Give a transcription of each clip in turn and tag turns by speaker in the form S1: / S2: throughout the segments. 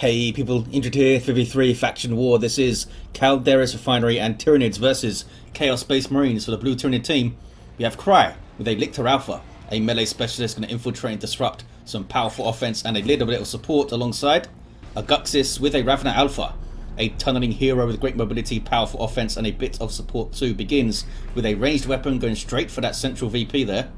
S1: Hey people, Injured here, 3v3 Faction War. This is Calderis Refinery and Tyranids versus Chaos Space Marines. For the blue Tyranid team, we have Cry with a Lictor Alpha, a melee specialist going to infiltrate and disrupt some powerful offense and a little bit of support alongside. Aguxyz with a Ravener Alpha, a tunneling hero with great mobility, powerful offense and a bit of support too. Begins with a ranged weapon going straight for that central VP there.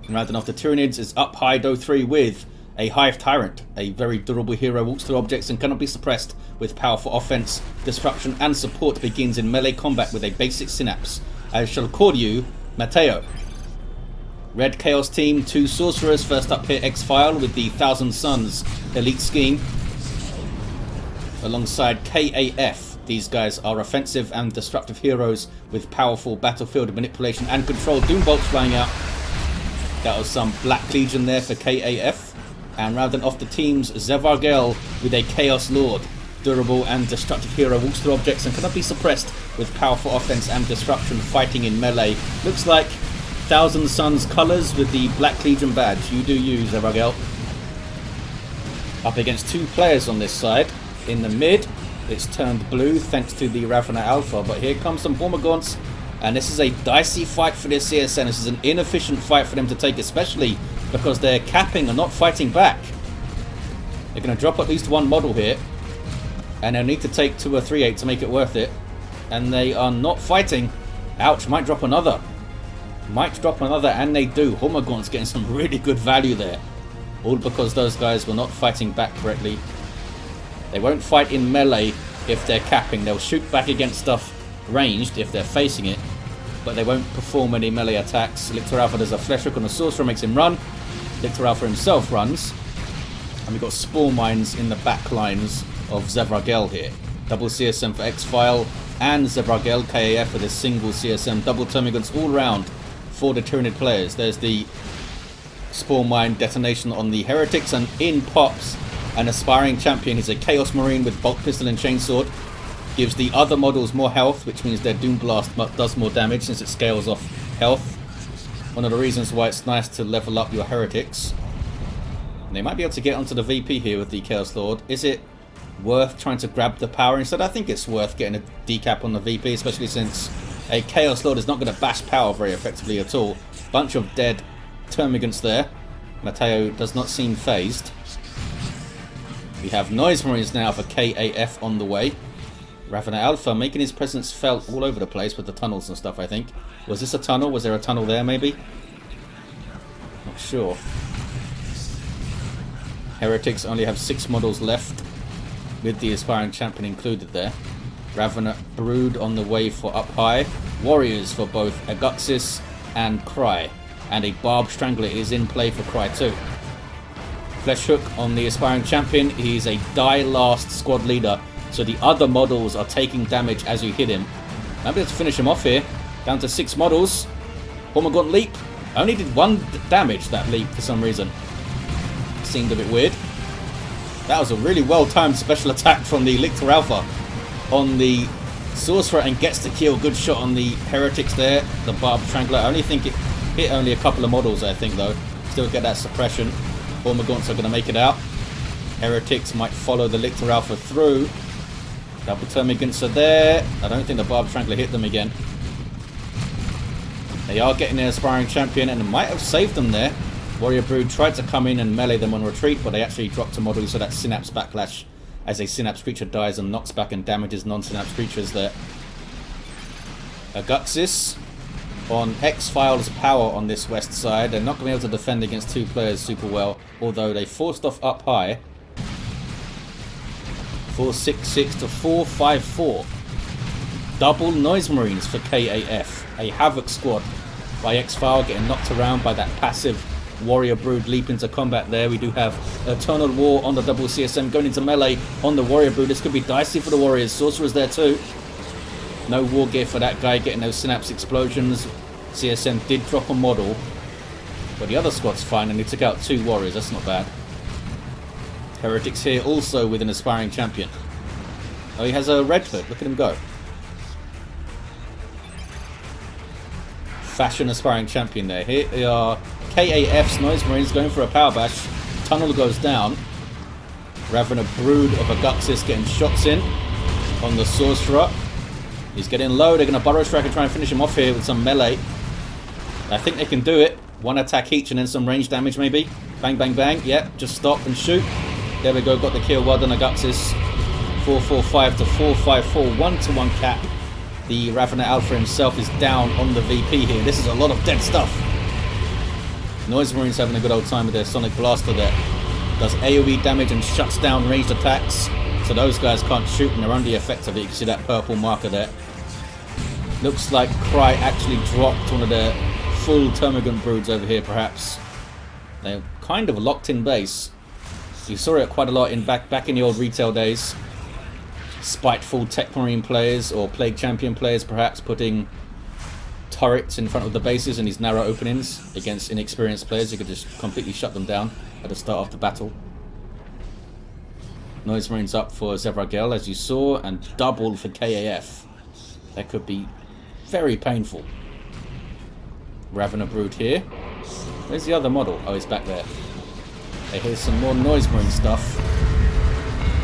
S1: And rounding off the Tyranids is up high Do 3 with a Hive Tyrant, a very durable hero, walks through objects and cannot be suppressed with powerful offense, disruption and support. Begins in melee combat with a basic synapse. I shall call you Mateo. Red Chaos team, 2 Sorcerers. First up here, XPhial with the Thousand Suns elite scheme. Alongside K.A.F. These guys are offensive and destructive heroes with powerful battlefield manipulation and control. Doombolts flying out. That was some Black Legion there for K.A.F. And rounding off the teams, Zevargel with a Chaos Lord. Durable and destructive hero, walks through objects and cannot be suppressed with powerful offense and disruption, fighting in melee. Looks like Thousand Suns colours with the Black Legion badge. You do you, Zevargel. Up against 2 players on this side. In the mid, it's turned blue thanks to the Ravener Alpha. But here comes some Hormagaunts. And this is a dicey fight for this CSN. This is an inefficient fight for them to take, especially because they're capping and not fighting back. They're going to drop at least 1 model here. And they'll need to take 2 or 3-8 to make it worth it. And they are not fighting. Ouch, might drop another. Might drop another, and they do. Hormagaunts getting some really good value there. All because those guys were not fighting back correctly. They won't fight in melee if they're capping. They'll shoot back against stuff ranged if they're facing it, but they won't perform any melee attacks. Lictor Alpha does a flesh hook on the Sorcerer, makes him run. Lictor Alpha himself runs. And we've got Spawn Mines in the back lines of Zevargel here. Double CSM for XPhial and Zevargel. K.A.F with a single CSM. Double Termagants all round for the Tyranid players. There's the Spawn Mine detonation on the Heretics, and in pops an aspiring champion. He's a Chaos Marine with Bolt Pistol and Chainsword. Gives the other models more health, which means their Doom Blast does more damage since it scales off health. One of the reasons why it's nice to level up your Heretics. And they might be able to get onto the VP here with the Chaos Lord. Is it worth trying to grab the power instead? I think it's worth getting a decap on the VP, especially since a Chaos Lord is not going to bash power very effectively at all. Bunch of dead Termagants there. Mateo does not seem phased. We have Noise Marines now for K.A.F on the way. Ravener Alpha making his presence felt all over the place with the tunnels and stuff, I think. Was this a tunnel? Was there a tunnel there, maybe? Not sure. Heretics only have 6 models left, with the aspiring champion included there. Ravener Brood on the way for up high. Warriors for both Aguxyz and Cry. And a Barb Strangler is in play for Cry too. Flesh Hook on the aspiring champion. He's a die last squad leader, so the other models are taking damage as you hit him. Might be able to finish him off here. Down to 6 models. Hormagaunt leap. Only did 1 damage, that leap, for some reason. Seemed a bit weird. That was a really well-timed special attack from the Lictor Alpha on the Sorcerer, and gets the kill. Good shot on the Heretics there. The Barb Strangler. I only think it hit only a couple of models, I think, though. Still get that suppression. Hormagaunts are going to make it out. Heretics might follow the Lictor Alpha through. Double Termagants are there. I don't think the Barb Strangler hit them again. They are getting their aspiring champion, and it might have saved them there. Warrior Brood tried to come in and melee them on retreat, but they actually dropped a model, so that Synapse Backlash as a Synapse creature dies and knocks back and damages non-Synapse creatures there. Aguxyz on XPhial's power on this west side. They're not going to be able to defend against 2 players super well, although they forced off up high. 4-6-6 to 4-5-4. Double Noise Marines for K.A.F. A Havoc squad by XPhial getting knocked around by that passive Warrior Brood leap into combat there. We do have Eternal War on the double CSM going into melee on the Warrior Brood. This could be dicey for the Warriors. Sorcerer's there too. No war gear for that guy, getting those Synapse explosions. CSM did drop a model, but the other squad's fine, and he took out 2 Warriors. That's not bad. Heretics here also with an aspiring champion. Oh, he has a red hood. Look at him go. Fashion aspiring champion there. Here they are. K.A.F's Noise Marines going for a power bash. Tunnel goes down. Ravener Brood of Aguxyz getting shots in on the Sorcerer. He's getting low. They're going to Burrow Strike and try and finish him off here with some melee. I think they can do it. One attack each and then some range damage maybe. Bang, bang, bang. Yep, just stop and shoot. There we go. Got the kill. Well done, Aguxyz. 4-4-5 to 4-5-4. 1-to-1 cap. The Ravener Alpha himself is down on the VP here. This is a lot of dead stuff. Noise Marines having a good old time with their Sonic Blaster there. Does AoE damage and shuts down ranged attacks. So those guys can't shoot and they're under the effect of it. You can see that purple marker there. Looks like Cry actually dropped one of their full Termagant Broods over here perhaps. They're kind of locked in base. You saw it quite a lot in back in the old retail days. Spiteful Tech Marine players or Plague Champion players perhaps putting turrets in front of the bases in these narrow openings against inexperienced players. You could just completely shut them down at the start of the battle. Noise Marines up for Zevargel as you saw, and double for K.A.F. That could be very painful. Ravener Brood here. Where's the other model? Oh, he's back there. Okay, here's some more Noise Marine stuff.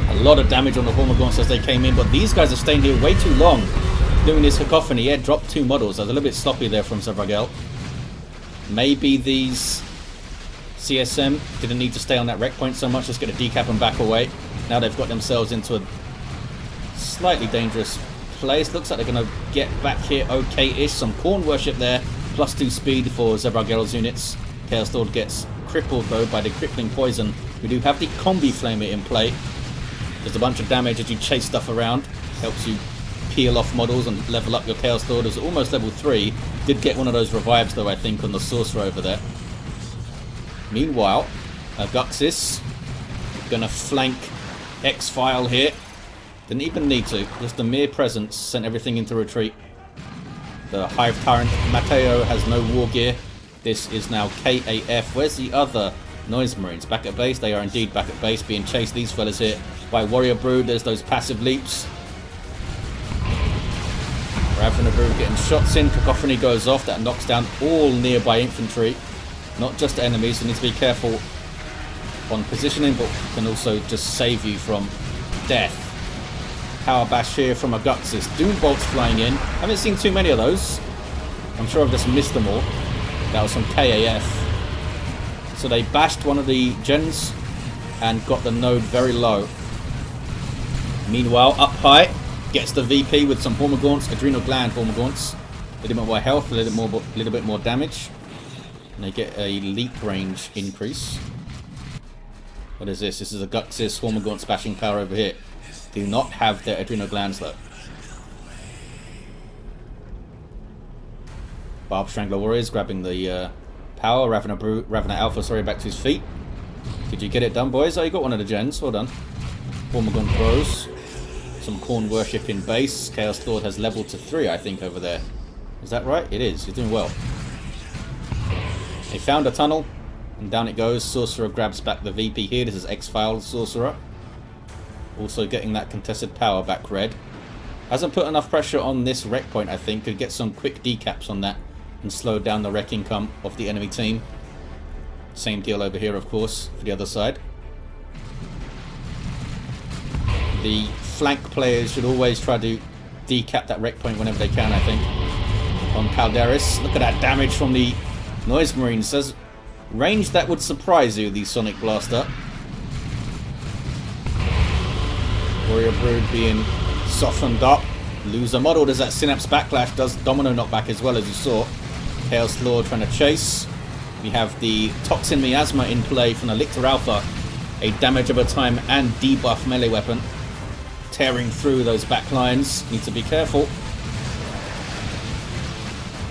S1: A lot of damage on the Hormagaunts as they came in, but these guys are staying here way too long doing this cacophony. Yeah, dropped 2 models. I was a little bit sloppy there from Zevargel. Maybe these CSM didn't need to stay on that wreck point so much. Just get a decap and back away. Now they've got themselves into a slightly dangerous place. Looks like they're going to get back here okay-ish. Some Corn Worship there. +2 speed for Zevargel's units. Chaos Lord gets crippled though by the crippling poison. We do have the Combi Flamer in play. There's a bunch of damage as you chase stuff around. Helps you peel off models and level up your Chaos Lord. It's almost level 3. Did get one of those revives though, I think, on the Sorcerer over there. Meanwhile, Aguxyz gonna flank XPhial here. Didn't even need to. Just the mere presence sent everything into retreat. The Hive Tyrant Mateo has no war gear. This is now K.A.F. Where's the other Noise Marines? Back at base? They are indeed back at base, being chased, these fellas here, by Warrior Brood. There's those passive leaps. Ravener Brood getting shots in. Cacophony goes off. That knocks down all nearby infantry. Not just enemies, so you need to be careful on positioning, but can also just save you from death. Power Bash here from Aguxyz. Doom Bolts flying in. Haven't seen too many of those. I'm sure I've just missed them all. That was from K.A.F. So they bashed one of the gens and got the node very low. Meanwhile, up high, gets the VP with some Hormagaunts, Adrenal Gland Hormagaunts. A little bit more health, a little bit more damage. And they get a leap range increase. What is this? This is Aguxyz Hormagaunt bashing power over here. Do not have their Adrenal Glands though. Barb Strangler Warriors grabbing the power. Ravener Alpha, sorry, back to his feet. Did you get it done, boys? Oh, you got one of the gens. Well done. Hormagaunt Bros. Some Corn Worship in base. Chaos Lord has leveled to 3, I think, over there. Is that right? It is. He's doing well. They found a tunnel, and down it goes. Sorcerer grabs back the VP here. This is XPhial Sorcerer. Also getting that contested power back red. Hasn't put enough pressure on this wreck point, I think. Could get some quick decaps on that and slow down the wreck income of the enemy team. Same deal over here, of course, for the other side. The flank players should always try to decap that wreck point whenever they can, I think. On Calderis. Look at that damage from the Noise Marines. Says range that would surprise you, the Sonic Blaster. Warrior Brood being softened up. Loser model. Does that Synapse Backlash. Does Domino knockback as well, as you saw. Chaos Lord trying to chase. We have the Toxin Miasma in play from the Lictor Alpha. A damage over time and debuff melee weapon. Tearing through those back lines. Need to be careful.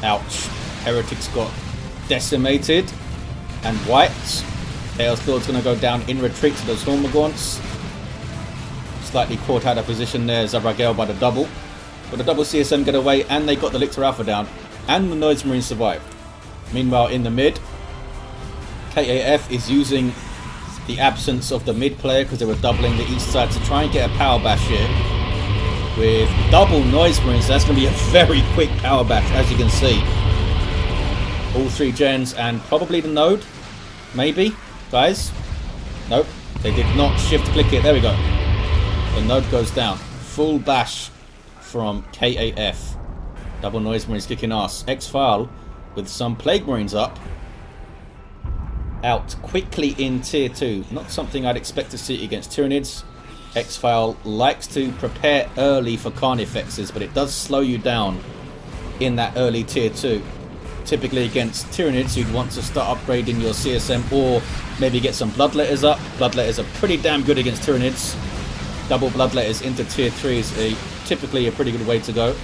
S1: Ouch. Heretics got decimated and wiped. Chaos Lord's going to go down in retreat to those Hormagaunts. Slightly caught out of position there, Zevargel by the double. But the double CSM get away and they got the Lictor Alpha down. And the Noise Marine survived. Meanwhile, in the mid, K.A.F. is using the absence of the mid player because they were doubling the east side to try and get a power bash here. With double Noise Marines, so that's going to be a very quick power bash, as you can see. All 3 gens and probably the node. Maybe, guys. Nope. They did not shift click it. There we go. The node goes down. Full bash from K.A.F. Double Noise Marines kicking ass. XPhial with some Plague Marines up. Out quickly in tier 2. Not something I'd expect to see against Tyranids. XPhial likes to prepare early for Carnifexes, but it does slow you down in that early tier 2. Typically against Tyranids, you'd want to start upgrading your CSM or maybe get some Bloodletters up. Bloodletters are pretty damn good against Tyranids. Double Bloodletters into tier 3 is typically a pretty good way to go,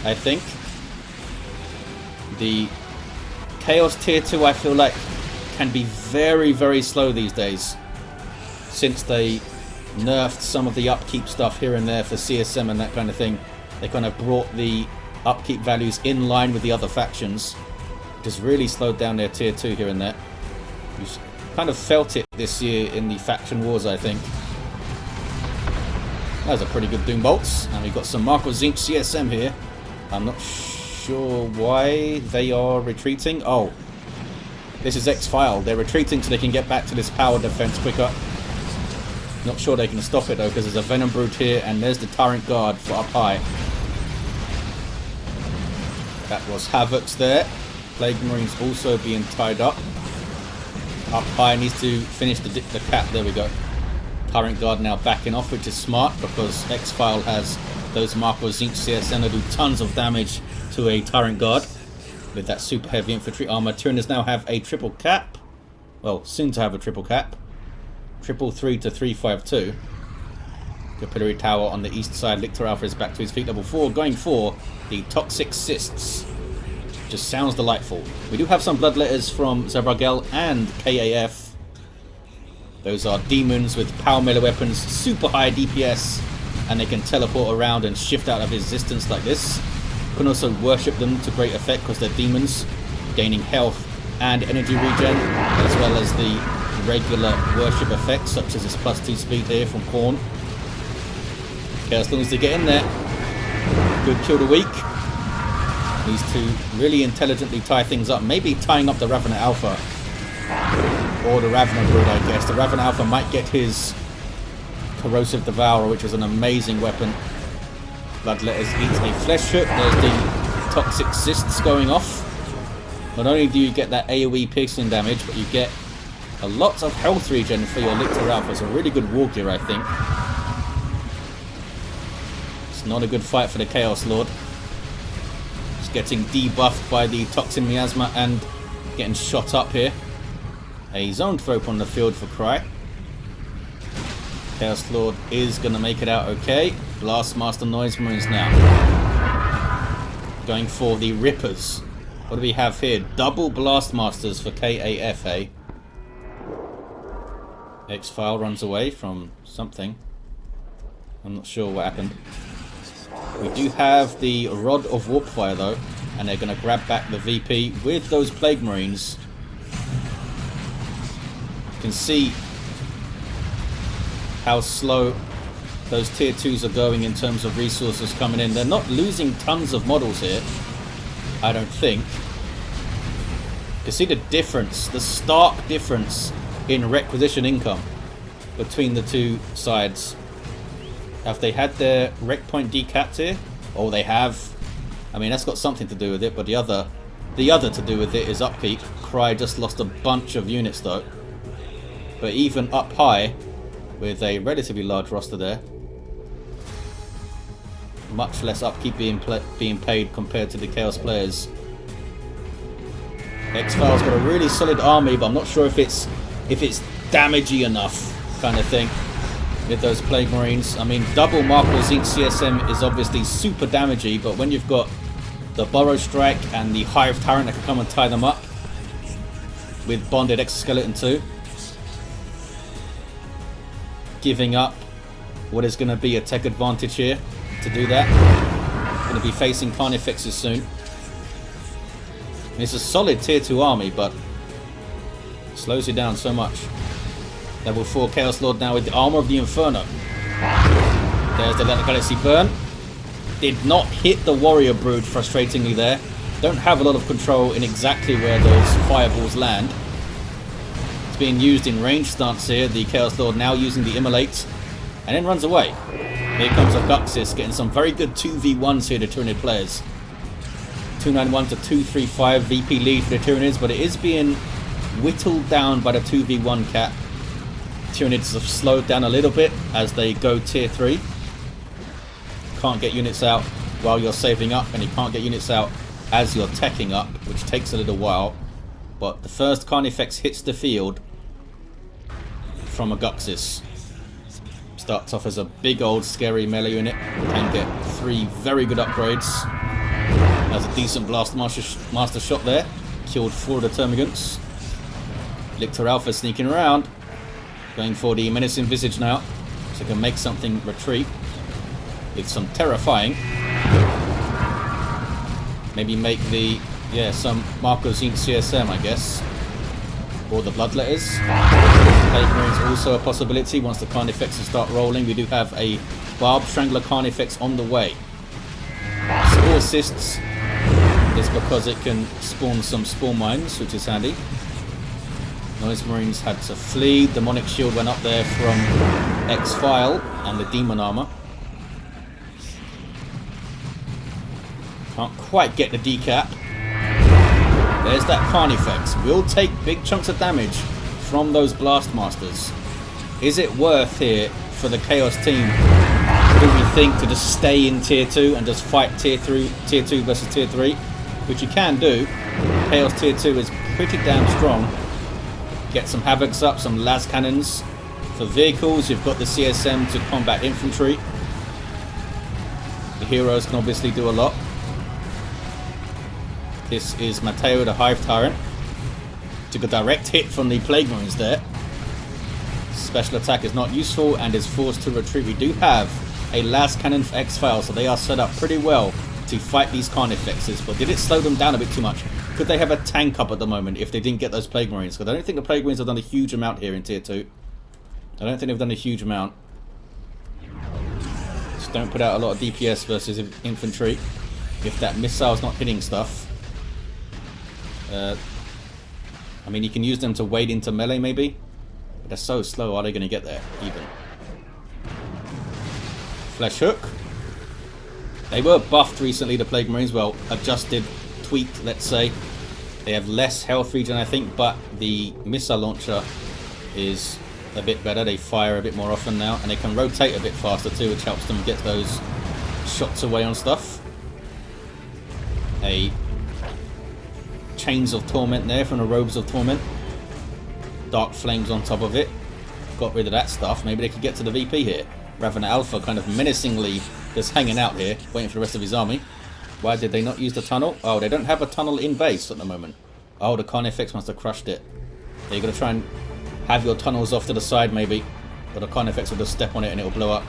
S1: I think. The Chaos tier 2, I feel like, can be very, very slow these days, since they nerfed some of the upkeep stuff here and there for CSM and that kind of thing. They kind of brought the upkeep values in line with the other factions. Just really slowed down their tier 2 here and there. You kind of felt it this year in the faction wars, I think. That was a pretty good Doom Bolts. And we've got some Sorcrers of Tzeentch CSM here. I'm not sure why they are retreating. Oh, this is XPhial. They're retreating so they can get back to this power defense quicker. Not sure they can stop it though, because there's a Venom Brood here, and there's the Tyrant Guard for up high. That was Havoc's there. Plague Marines also being tied up. Up high needs to finish the cap. There we go. Tyrant Guard now backing off, which is smart because XPhial has those Sorcrers of Tzeentch CSM that do tons of damage to a Tyrant Guard with that super heavy infantry armor. Tyranids now have a triple cap. Well, soon to have a triple cap. 333 to 352. Capillary Tower on the east side. Lictor Alpha is back to his feet. Level 4 going for the Toxic Cysts. Just sounds delightful. We do have some Bloodletters from Zevargel and K.A.F. Those are demons with power melee weapons, super high DPS, and they can teleport around and shift out of existence like this. You can also worship them to great effect because they're demons, gaining health and energy regen, as well as the regular worship effects, such as this +2 speed here from Khorne. Okay, as long as they get in there. Good kill the weak. These two really intelligently tie things up. Maybe tying up the Ravener Alpha. Or the Ravener Brood, I guess. The Ravener Alpha might get his Corrosive Devourer, which is an amazing weapon. Bloodletters eats a flesh hook. There's the Toxic Cysts going off. Not only do you get that AoE piercing damage, but you get a lot of health regen for your Lictor Alpha. It's a really good war gear, I think. It's not a good fight for the Chaos Lord. It's getting debuffed by the Toxin Miasma and getting shot up here. A Zone Thrope on the field for Cry. Chaos Lord is going to make it out okay. Blastmaster Noise Marines now. Going for the Rippers. What do we have here? Double Blastmasters for K.A.F, eh? XPhial runs away from something. I'm not sure what happened. We do have the Rod of Warpfire though, and they're going to grab back the VP with those Plague Marines. You can see how slow those tier 2s are going in terms of resources coming in. They're not losing tons of models here, I don't think. You can see the difference, the stark difference in requisition income between the two sides. Have they had their rec point decapped here? Oh, they have. I mean, that's got something to do with it, but the other to do with it is upkeep. Cry just lost a bunch of units though. But even up high, with a relatively large roster there, much less upkeep being paid compared to the Chaos players. XPhial's got a really solid army, but I'm not sure if it's damagey enough, kind of thing, with those Plague Marines. I mean, double Sorcrers of Tzeentch CSM is obviously super damagey, but when you've got the Burrow Strike and the Hive Tyrant that can come and tie them up with Bonded Exoskeleton too, giving up what is going to be a tech advantage here to do that. Going to be facing Carnifexes soon. It's a solid tier 2 army, but slows you down so much. Level 4 Chaos Lord now with the Armor of the Inferno. There's the Galaxy Burn. Did not hit the Warrior Brood, frustratingly there. Don't have a lot of control in exactly where those fireballs land. It's being used in range stance here. The Chaos Lord now using the Immolate. And then runs away. Here comes Aguxyz getting some very good 2v1s here to Tyranid players. 291 to 235 VP lead for the Tyranids, but it is being whittled down by the 2v1 cap. Tyranids have slowed down a little bit as they go tier 3. Can't get units out while you're saving up, and you can't get units out as you're teching up, which takes a little while. But the first Carnifex hits the field from Aguxyz. Starts off as a big old scary melee unit. Can get 3 very good upgrades. Has a decent blast master shot there. Killed 4 of the Termagants. Lictor Alpha sneaking around. Going for the menacing visage now. So can make something retreat. With some terrifying. Maybe make the... yeah, some Mark of Tzeentch CSM, I guess. Or the Bloodletters. Plague Marines also a possibility once the Carnifexes start rolling. We do have a Barb Strangler Carnifex on the way. Spore Cysts is because it can spawn some Spore Mines, which is handy. Noise Marines had to flee. Daemonic Shield went up there from XPhial and the Demon Armor. Can't quite get the decap. There's that Carnifex. Will take big chunks of damage from those Blast Masters. Is it worth here for the Chaos team, do we think, to just stay in tier 2 and just fight tier 2 versus tier 3? Which you can do. Chaos tier 2 is pretty damn strong. Get some Havocs up, some las cannons. For vehicles, you've got the CSM to combat infantry. The heroes can obviously do a lot. This is Mateo, the Hive Tyrant. Took a direct hit from the Plague Marines there. Special attack is not useful and is forced to retreat. We do have a las cannon for XPhial, so they are set up pretty well to fight these Carnifexes. But did it slow them down a bit too much? Could they have a tank up at the moment if they didn't get those Plague Marines? Because I don't think the Plague Marines have done a huge amount here in tier 2. I don't think they've done a huge amount. Just don't put out a lot of DPS versus infantry if that missile's not hitting stuff. I mean, you can use them to wade into melee maybe, but they're so slow. Are they going to get there even? Flesh Hook. They were buffed recently, the Plague Marines. Well, adjusted, tweaked, let's say. They have less health regen, I think, but the missile launcher is a bit better. They fire a bit more often now, and they can rotate a bit faster too, which helps them get those shots away on stuff. A Chains of Torment there from the Robes of Torment. Dark Flames on top of it. Got rid of that stuff. Maybe they could get to the VP here. Ravenna Alpha kind of menacingly just hanging out here, waiting for the rest of his army. Why did they not use the tunnel? Oh, they don't have a tunnel in base at the moment. Oh, the Carnifex must have crushed it. You're going to try and have your tunnels off to the side maybe. But the Carnifex will just step on it and it will blow up.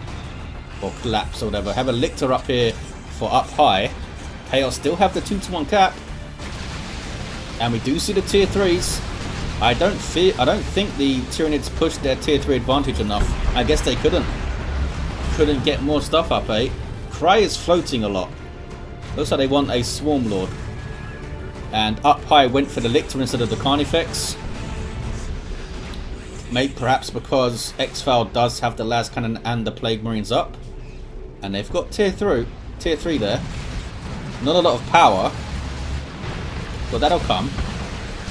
S1: Or collapse or whatever. Have a Lictor up here for up high. Chaos still have the 2-to-1 cap. And we do see the tier 3s. I don't think the Tyranids pushed their tier 3 advantage enough. I guess they couldn't get more stuff up, eh? Cry is floating a lot. Looks like they want a Swarm Lord. And up high went for the Lictor instead of the Carnifex. Maybe perhaps because XPhial does have the las cannon and the Plague Marines up. And they've got tier 3 there. Not a lot of power. But that'll come.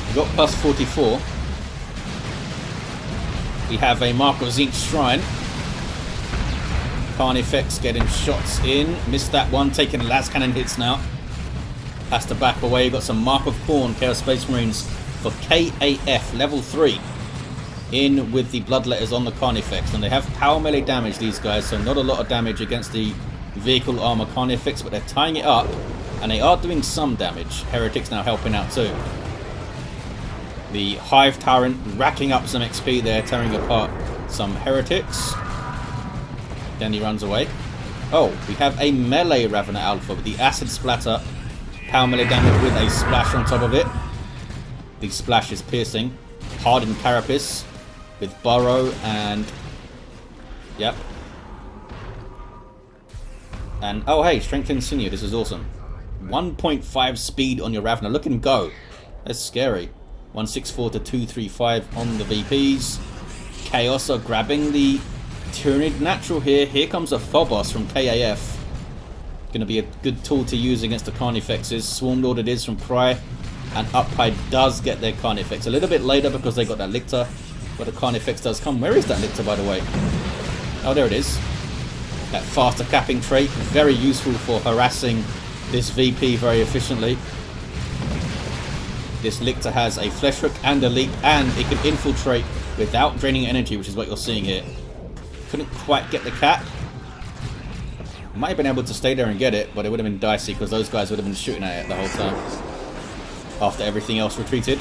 S1: We've got plus 44. We have a Mark of Tzeentch Shrine. Carnifex getting shots in. Missed that one. Taking las cannon hits now. Has to back away. Got some Mark of Khorne Chaos Space Marines for K.A.F. level 3. In with the Bloodletters on the Carnifex. And they have power melee damage, these guys. So not a lot of damage against the vehicle armor Carnifex. But they're tying it up. And they are doing some damage. Heretics now helping out too. The Hive Tyrant racking up some XP there, tearing apart some Heretics. Then he runs away. Oh, we have a melee Ravenna Alpha with the Acid Splatter. Power melee damage with a splash on top of it. The splash is piercing. Hardened Carapace with Burrow and... Yep. And, oh hey, Strengthened Sinew, this is awesome. 1.5 speed on your Ravenna. Look at him go. That's scary. 164 to 235 on the VPs. Chaos are grabbing the Tyranid natural here. Here comes a Phobos from K.A.F. Going to be a good tool to use against the Carnifexes. Swarmlord it is from Pry. And Up High does get their Carnifex a little bit later because they got that Lictor. But the Carnifex does come. Where is that Lictor, by the way? Oh, there it is. That faster capping trait. Very useful for harassing this VP very efficiently. This Lictor has a Flesh Hook and a Leap, and it can infiltrate without draining energy, which is what you're seeing here. Couldn't quite get the cap. Might have been able to stay there and get it, but it would have been dicey because those guys would have been shooting at it the whole time. After everything else retreated.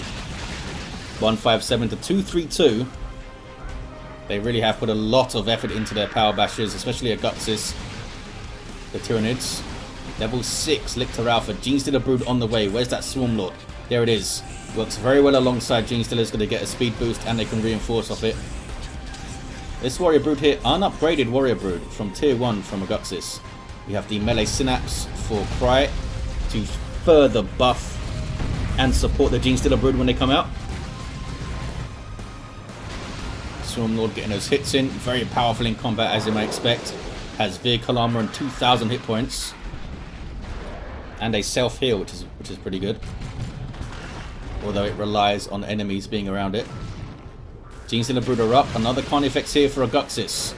S1: 157 to 232. They really have put a lot of effort into their power bashes, especially Aguxyz, the Tyranids. Level 6 Lictor Alpha. Genestealer Brood on the way. Where's that Swarmlord? There it is. Works very well alongside Genestealer's going to get a speed boost and they can reinforce off it. This Warrior Brood here, unupgraded Warrior Brood from Tier 1 from Aguxyz. We have the Melee Synapse for Cry to further buff and support the Genestealer Brood when they come out. Swarmlord getting those hits in. Very powerful in combat as you may expect. Has vehicle armor and 2,000 hit points. And a self-heal, which is pretty good. Although it relies on enemies being around it. Genestealer Brood are up. Another Carnifex here for Aguxyz.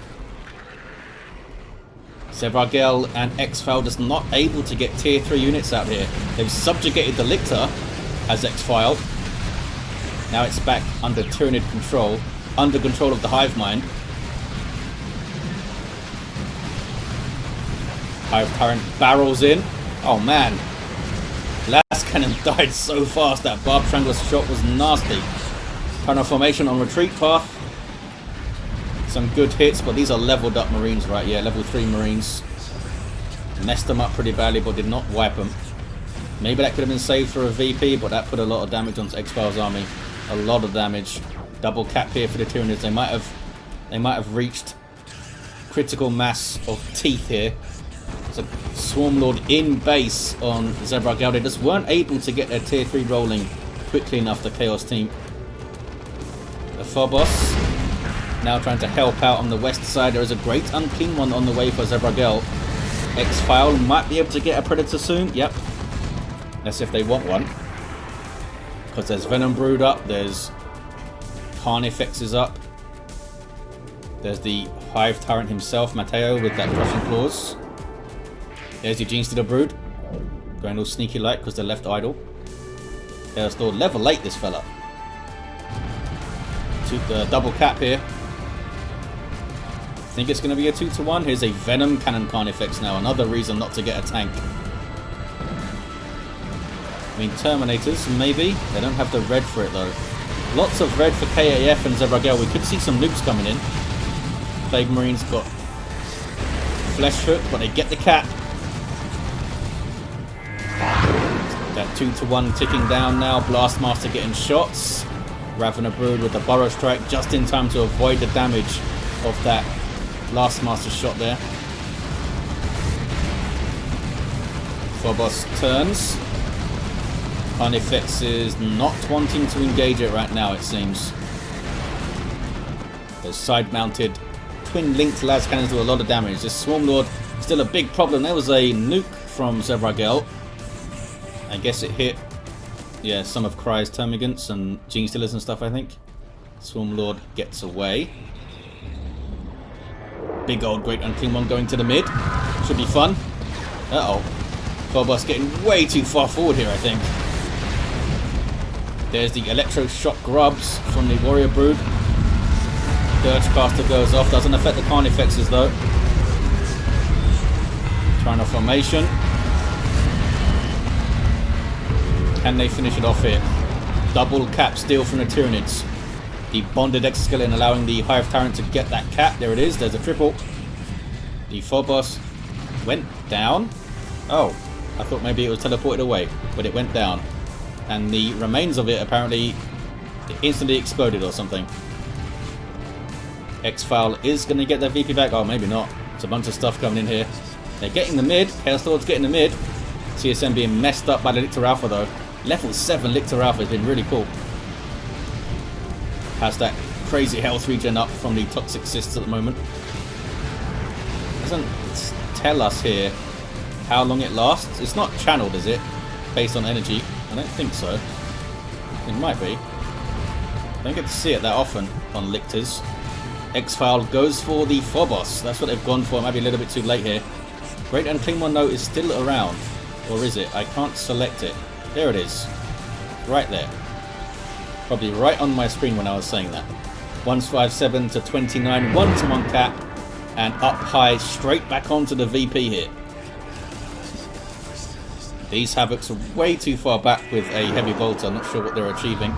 S1: Zevargel and XPhial just not able to get tier 3 units out here. They've subjugated the Lictor as XPhial. Now it's back under Tyranid control. Under control of the Hive Mind. Hive Tyrant barrels in. Oh man. Last cannon died so fast. That Barb Strangler shot was nasty. Turn of formation on retreat path. Some good hits, but these are leveled up Marines, right? Yeah, level 3 Marines. Messed them up pretty badly, but did not wipe them. Maybe that could have been saved for a VP, but that put a lot of damage onto XPhial's army. A lot of damage. Double cap here for the Tyranids. They might have reached critical mass of teeth here. So Swarmlord in base on Zevargel. They just weren't able to get their tier 3 rolling quickly enough, the Chaos team. The Phobos now trying to help out on the west side. There is a great unclean one on the way for Zevargel. XPhial might be able to get a Predator soon. Yep. That's if they want one. Because there's Venom Brood up. There's Carnifex is up. There's the Hive Tyrant himself, Mateo, with that crushing claws. There's the Genestealer Brood. Going all sneaky like because they're left idle. They're still level 8, this fella. Double cap here. Think it's going to be a 2-to-1. Here's a Venom Cannon Carnifex now. Another reason not to get a tank. I mean, Terminators, maybe. They don't have the red for it, though. Lots of red for K.A.F and Zevargel. We could see some nukes coming in. Plague Marines got Flesh Hook, but they get the cap. That 2-to-1 ticking down now. Blastmaster getting shots. Ravener Brood with the Burrow Strike just in time to avoid the damage of that Blastmaster shot there. Phobos turns. Carnifex is not wanting to engage it right now, it seems. Those side-mounted twin-linked las cannons do a lot of damage. This Swarmlord still a big problem. There was a nuke from Zevargel. I guess it hit, yeah, some of Cry's Termagants and Genestealers and stuff, I think. Swarmlord gets away. Big old Great Unclean One going to the mid. Should be fun. Uh-oh. Phobos getting way too far forward here, I think. There's the Electroshock Grubs from the Warrior Brood. Dirgecaster goes off. Doesn't affect the Carnifexes, though. Trying a formation. Can they finish it off here? Double cap steal from the Tyranids. The bonded exoskeleton allowing the Hive Tyrant to get that cap. There it is. There's a triple. The Phobos went down. Oh, I thought maybe it was teleported away, but it went down. And the remains of it apparently instantly exploded or something. XPhial is going to get their VP back. Oh, maybe not. It's a bunch of stuff coming in here. They're getting the mid. Chaos Lord's getting the mid. CSM being messed up by the Lictor Alpha though. Level 7 Lictor Alpha has been really cool. Has that crazy health regen up from the toxic cysts at the moment. Doesn't tell us here how long it lasts. It's not channeled, is it? Based on energy? I don't think so. It might be. I don't get to see it that often on Lictors. XPhial goes for the Phobos. That's what they've gone for. Maybe a little bit too late here. Great Unclean One note is still around. Or is it? I can't select it. There it is. Right there. Probably right on my screen when I was saying that. 157 to 29. 1-to-1 cap. And up high. Straight back onto the VP here. These Havocs are way too far back with a heavy bolter. I'm not sure what they're achieving.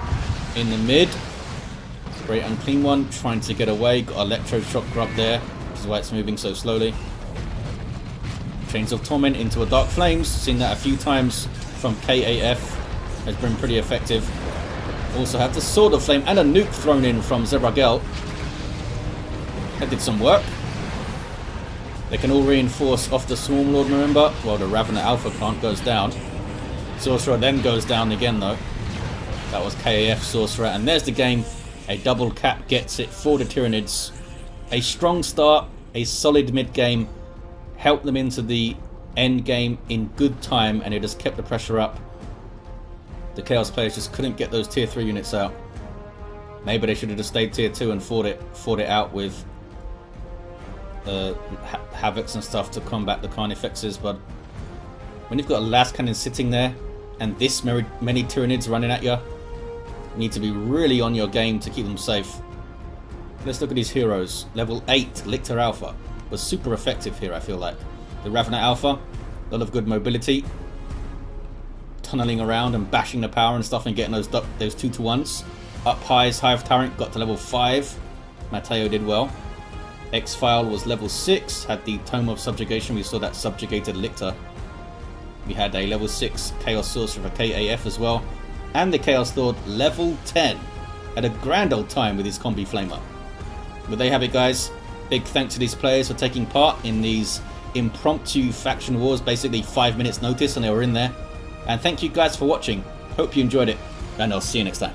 S1: In the mid. Great Unclean One trying to get away. Got Electroshock grub there, which is why it's moving so slowly. Chains of Torment into a Dark Flames. Seen that a few times from K.A.F. Has been pretty effective. Also have the Sword of Flame and a nuke thrown in from Zevargel. That did some work. They can all reinforce off the Swarm Lord, remember? Well, the Ravener Alpha plant goes down. Sorcerer then goes down again, though. That was K.A.F. Sorcerer. And there's the game. A double cap gets it for the Tyranids. A strong start, a solid mid-game. Helped them into the end game in good time, and it has kept the pressure up. The Chaos players just couldn't get those tier 3 units out. Maybe they should have just stayed tier 2 and fought it out with Havocs and stuff to combat the Carnifexes, but when you've got a last cannon sitting there and this many Tyranids running at you, you need to be really on your game to keep them safe. Let's look at these heroes. Level 8 Lictor Alpha was super effective here, I feel like. The Ravener Alpha, a lot of good mobility, tunneling around and bashing the power and stuff and getting those 2-to-1s. Up highs, Hive Tyrant got to level 5. Mateo did well. XPhial was level 6, had the Tome of Subjugation. We saw that subjugated Lictor. We had a level 6 Chaos Sorcerer for K.A.F. as well. And the Chaos Lord level 10. Had a grand old time with his Combi Flamer. But there you have it, guys. Big thanks to these players for taking part in these impromptu faction wars. Basically 5 minutes notice and they were in there. And thank you guys for watching. Hope you enjoyed it. And I'll see you next time.